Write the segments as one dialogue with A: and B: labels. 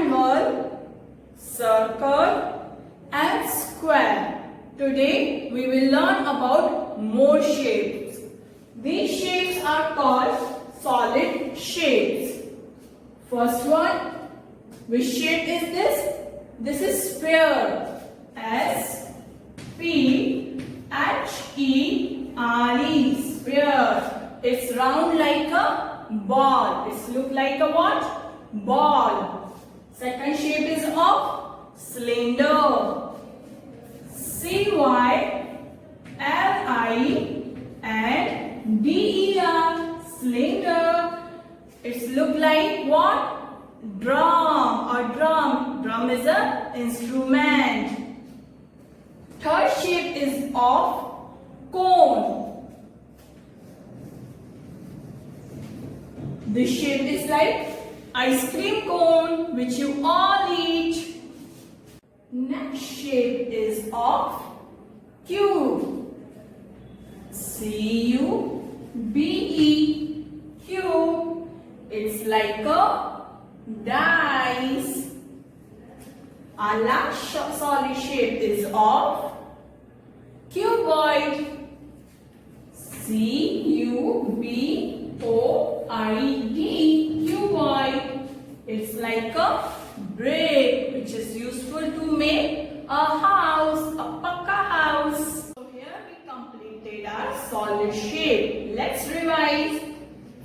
A: rectangle, circle and square. Today we will learn about more shapes. These shapes are called solid shapes. First one, which shape is this? This is sphere. S-P-H-E-R-E, sphere. It's round like a ball. It's look like a what? Ball. Second shape is of cylinder. C-Y-L-I-N-D-E-R, cylinder. It's look like what? Drum or drum. Drum is an instrument. Third shape is of cone. This shape is like ice cream cone which you all eat. Next shape is of cube. C-U-B-E, cube. It's like a dice. Our last solid shape is of cuboid. C-U-B-O-I-D, cuboid. It's like a brick which is useful to make a house, a pakka house. So here we completed our solid shape. Let's revise.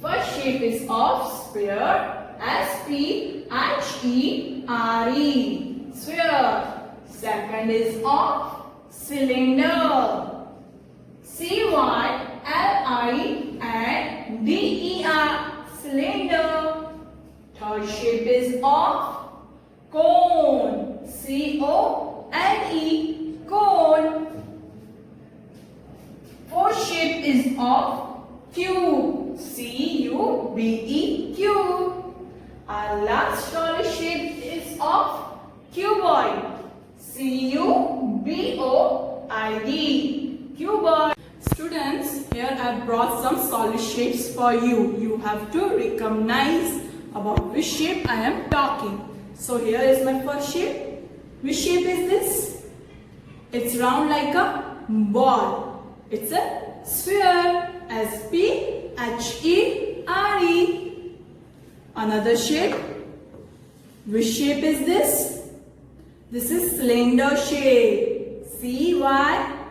A: First shape is of sphere. S-P-H-E-R-E, sphere. Second is of cylinder. C-Y-L-I-N-D-E-R, cylinder. Third shape is of cone. C-O-N-E, cone. Fourth shape is of cube. C-U-B-E, cube. Our last solid shape is of cuboid. C-U-B-O-I-D, cuboid. Students, here I have brought some solid shapes for you. You have to recognize about which shape I am talking. So here is my first shape. Which shape is this? It's round like a ball. It's a sphere. S-P-H-E-R-E. Another shape. Which shape is this? This is cylinder shape. C-Y-L-I-N-D-E-R.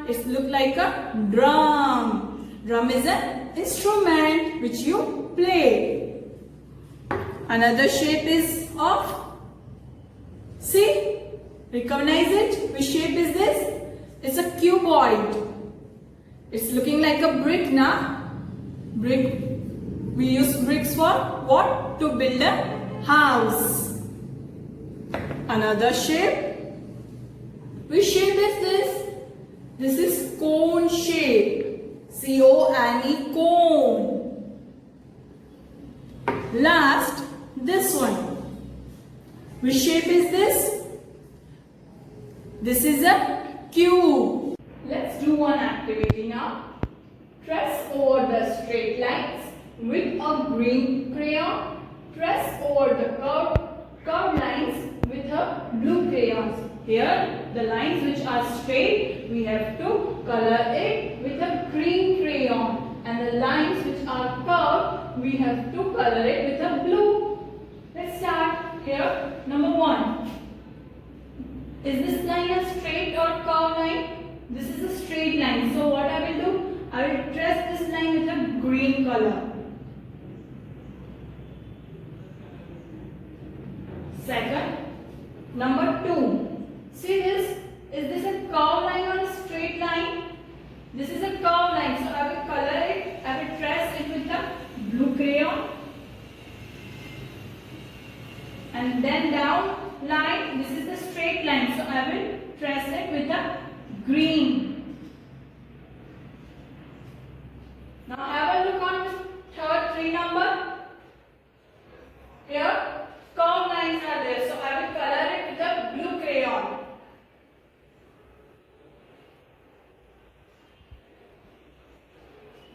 A: It looks like a drum. Drum is an instrument which you play. Another shape is of, see, recognize it? Which shape is this? It's a cuboid. It's looking like a brick now. Brick. We use bricks for what? To build a house. Another shape. Which shape is this? This is cone shape. C-O-N-E, cone. Last, this one. Which shape is this? This is a cube. Let's do one activity now. Trace over the straight lines with a green crayon. Trace over the curved lines with a blue crayon. Here, the lines which are straight, we have to color it with a green crayon. And the lines which are curved, we have to color it with a blue. Let's start. Here, number 1. Is this line a straight or curved line? This is a straight line. So what I will do? I will trace this line with a green color. Second, number 2. See this? Is this a curved line or a straight line? This is a curved line. So I will color it. I will trace it with a blue crayon. And then down line. This is the straight line. So I will trace it with a green. Now have a look on the third 3 number. Here curved lines are there. So I will color it with a blue crayon.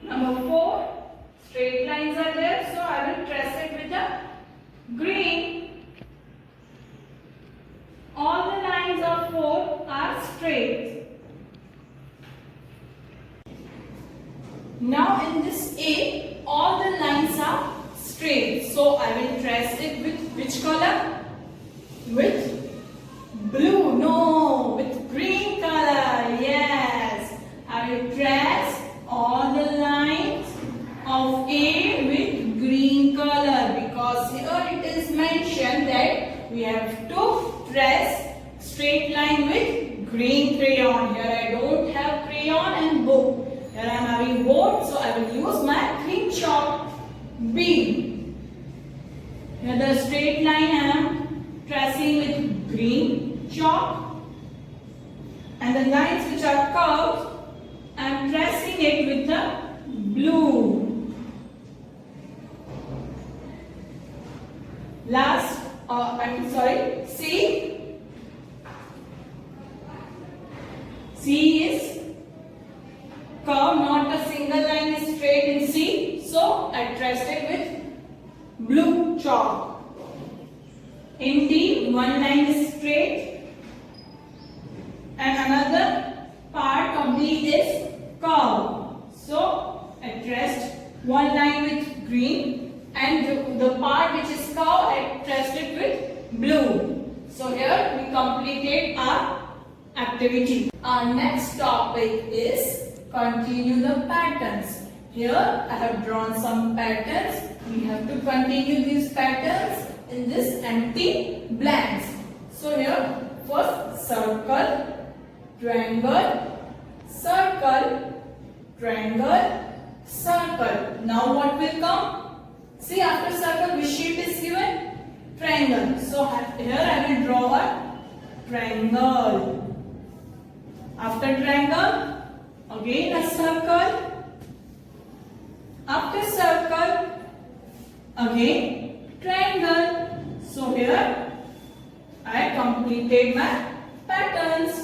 A: Number 4, straight lines are there. So I will trace it with a So I will trace it with which color? With blue. No, with green color. Yes. I will trace all the lines of A with green color, because here it is mentioned that we have to trace straight line with green crayon. Here I don't have crayon and book. Here I am having board, so I will use my green chalk. B. Here the straight line I am tracing with green chalk, and the lines which are curved I am tracing it with the blue. Last, C. C is curve, not a single line is straight in C. So I traced it with blue chalk. In D, one line is straight and another part of D is curve. So I traced one line with green and the part which is curved I traced it with blue. So here we completed our activity. Our next topic is continue the patterns. Here I have drawn some patterns. We have to continue these patterns in this empty blanks. So here first circle, triangle, circle, triangle, circle. Now what will come? See, after circle which shape is given? Triangle. So here I will draw a triangle. After triangle, again a circle. After circle, again triangle. So here I completed my patterns.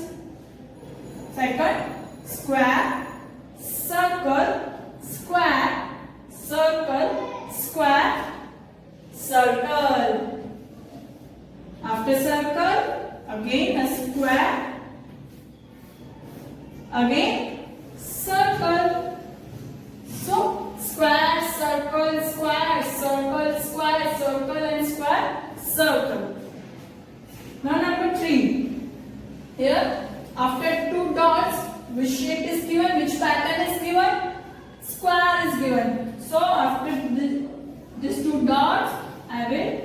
A: Second, square, circle, square, circle, square, circle. After circle, again a square. Again circle. So square, circle, square, circle, square, circle and square, circle. Now number 3. Here after two dots, which shape is given? Which pattern is given? Square is given. So after these two dots, I will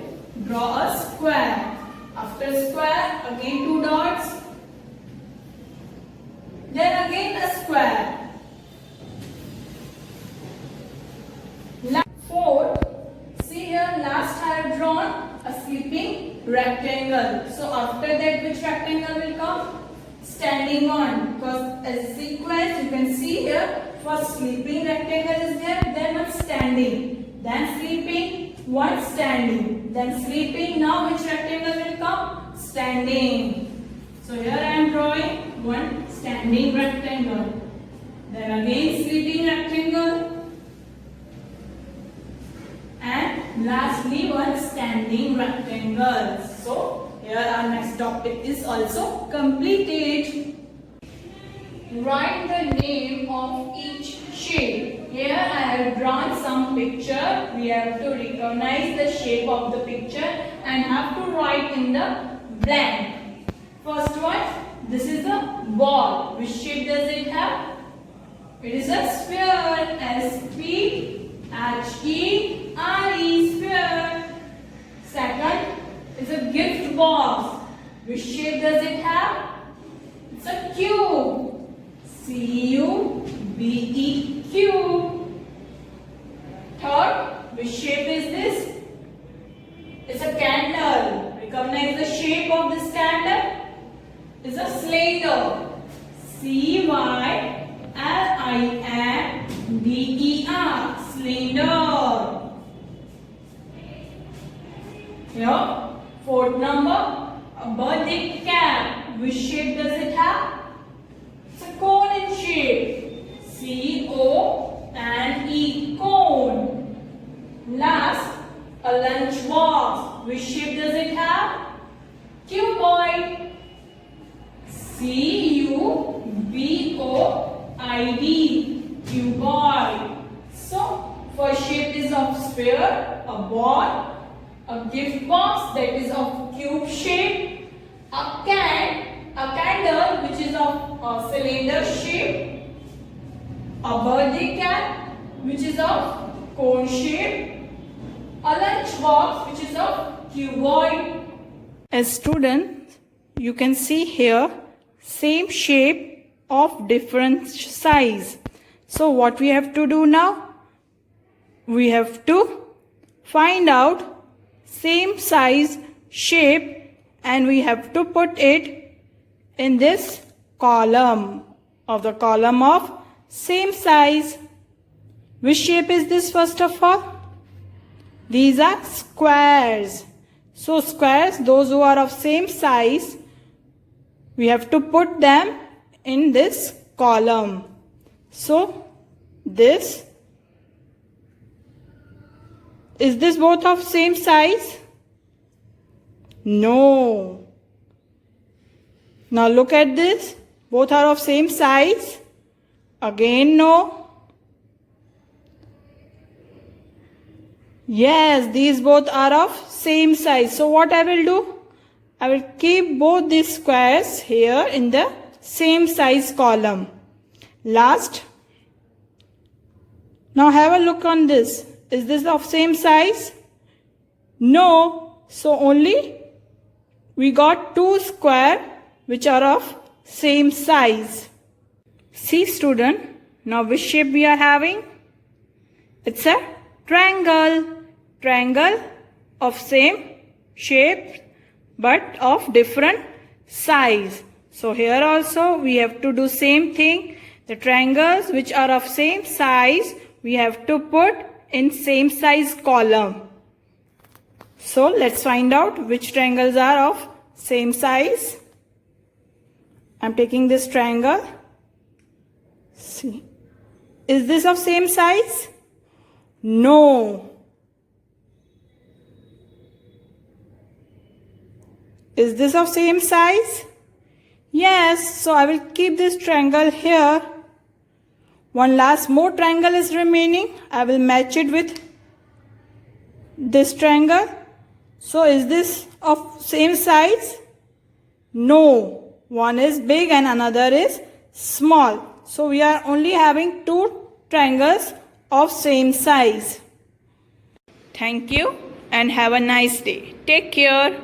A: draw a square. After square, again two dots. Then again a square. 4. See here, last I have drawn a sleeping rectangle. So after that, which rectangle will come? Standing on. Because as a sequence, you can see here, first sleeping rectangle is there, then one standing, then sleeping, one standing, then sleeping. Now which rectangle will come? Standing. So here I am drawing one standing rectangle, then again sleeping rectangle, and lastly one standing rectangle. So here our next topic is also completed. Write the name of each shape. Here I have drawn some picture. We have to recognize the shape of the picture and have to write in the blank. First one, this is a ball. Which shape does it have? It is a sphere. S-P-H-E-R-E, sphere. Second is a gift box. Which shape does it have? It's a cube. C-U-B-E, cube. Third, which shape is this? It's a candle. Recognize the shape of this candle? Is a cylinder. C-Y-L-I-N-D-E-R, cylinder. Here, fourth number, a birthday cap. Which shape does it have? It's a cone in shape. C-O-N-E, cone. Last, a lunch box. Which shape does it have? Cuboid. C-U-B-O-I-D, cuboid. So, first shape is of sphere, a ball. a gift box that is of cube shape, a candle which is of cylinder shape, a birthday cap which is of cone shape, a lunch box which is of cuboid. As students, you can see here same shape of different size. So what we have to do now? We have to find out same size shape and we have to put it in this column of same size. Which shape is this first of all? These are squares. So squares, those who are of same size, we have to put them in this column. So this, is this both of same size? No. Now look at this. Both are of same size. Again no. Yes, these both are of same size. So what I will do? I will keep both these squares here in the same size column. Last. Now have a look on this. Is this of same size? No. So only we got two squares which are of same size. See student, now which shape we are having? It's a triangle. Triangle of same shape but of different size. So here also we have to do same thing. The triangles which are of same size we have to put in same size column. So let's find out which triangles are of same size. I'm taking this triangle. See. Is this of same size? No. Is this of same size? Yes. So I will keep this triangle here. One last more triangle is remaining. I will match it with this triangle. So is this of same size? No. One is big and another is small. So we are only having two triangles of same size. Thank you and have a nice day. Take care.